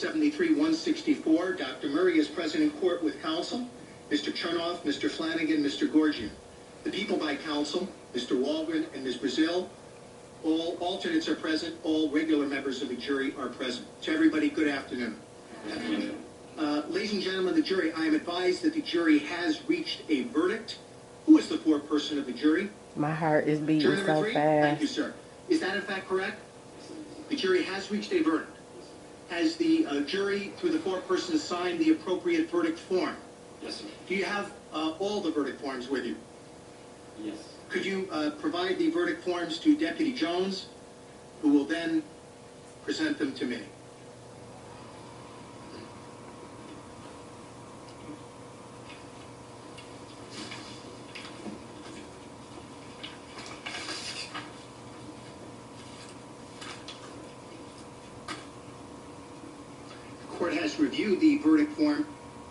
73-164. Dr. Murray is present in court with counsel. Mr. Chernoff, Mr. Flanagan, Mr. Gorgian. The people by counsel, Mr. Waldron and Ms. Brazil. All alternates are present. All regular members of the jury are present. To everybody, good afternoon. Ladies and gentlemen of the jury, I am advised that the jury has reached a verdict. Who is the foreperson of the jury? My heart is beating so fast. Thank you, sir. Is that in fact correct? The jury has reached a verdict. Has the jury, through the foreperson, signed the appropriate verdict form? Yes, sir. Do you have all the verdict forms with you? Yes. Could you provide the verdict forms to Deputy Jones, who will then present them to me? The court has reviewed the verdict form,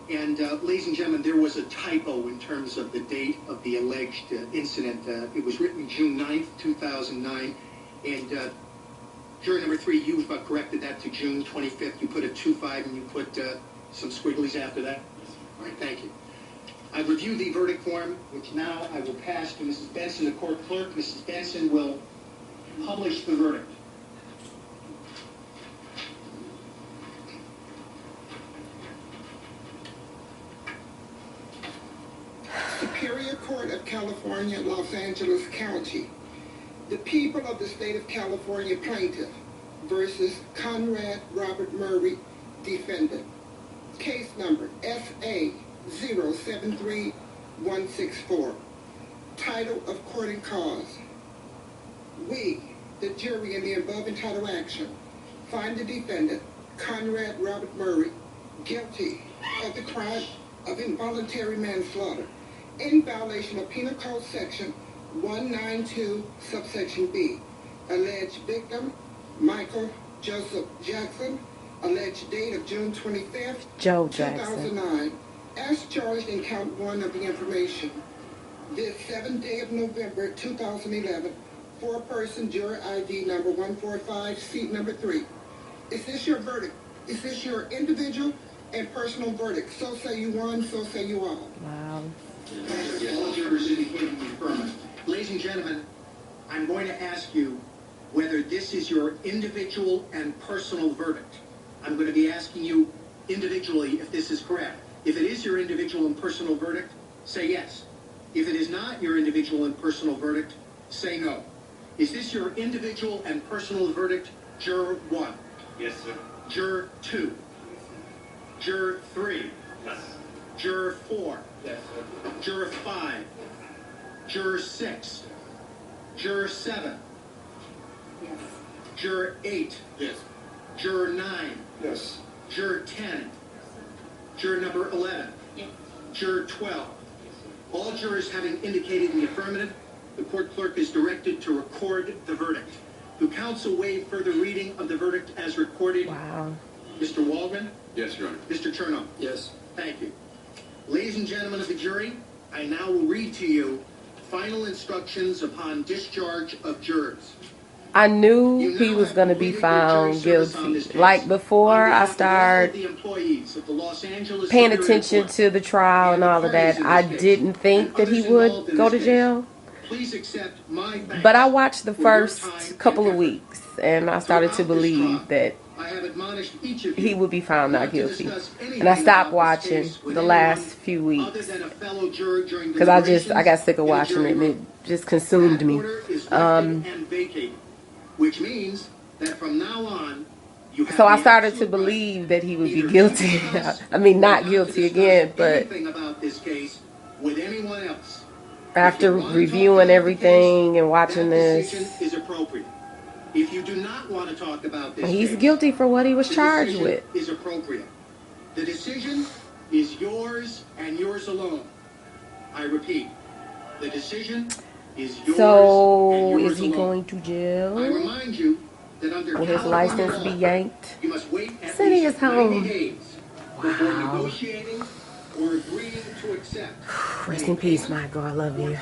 and ladies and gentlemen, there was a typo in terms of the date of the alleged incident. It was written June 9th, 2009, and jury number 3, you corrected that to June 25th. You put a 2-5 and you put some squigglies after that? All right, thank you. I've reviewed the verdict form, which now I will pass to Mrs. Benson, the court clerk. Mrs. Benson will publish the verdict. Superior Court of California, Los Angeles County. The people of the state of California plaintiff versus Conrad Robert Murray, defendant. Case number SA 073164. Title of court and cause. We, the jury in the above entitled action, find the defendant, Conrad Robert Murray, guilty of the crime of involuntary manslaughter in violation of Penal Code Section 192, subsection B. Alleged victim, Michael Joseph Jackson. Alleged date of June 25th, Joe 2009. As charged in count 1 of the information. This 7th day of November 2011, four-person juror ID number 145, seat number 3. Is this your verdict? Is this your individual and personal verdict? So say you one, so say you all. Wow. All jurors indicating the affirmative. Ladies and gentlemen, I'm going to ask you whether this is your individual and personal verdict. I'm going to be asking you individually if this is correct. If it is your individual and personal verdict, say yes. If it is not your individual and personal verdict, say no. Is this your individual and personal verdict, Juror 1? Yes, sir. Juror 2? Juror 3? Yes. Juror 4? Yes, sir. Juror 5? Juror 6? Juror 7? Yes. Juror 8? Yes. Juror 9? Yes. Juror 10? Juror number 11? Yes. Juror 12? All jurors having indicated in the affirmative, the court clerk is directed to record the verdict. Do counsel waive further reading of the verdict as recorded? Wow. Mr. Waldron? Yes, Your Honor. Mr. Chernoff? Yes. Thank you. Ladies and gentlemen of the jury, I now will read to you final instructions upon discharge of jurors. I knew he was going to be found guilty. Like before I started paying attention to the trial and all of that, I didn't think that he would go to jail. But I watched the first couple of weeks and I started to believe that he would be found not guilty. And I stopped watching the last few weeks because I got sick of watching it and it just consumed me. Which means that from now on, so I started to believe that he would be guilty. I mean, not guilty again, but after reviewing everything and watching this, if you do not want to talk about this, he's guilty for what he was charged with. Is appropriate. The decision is yours and yours alone. I repeat, the decision is yours. So, is he going to jail? I remind you that under will his license be yanked? You must wait at Sitting least his home. 90 days before negotiating or agreeing to accept. Rest in peace, Michael. I love you.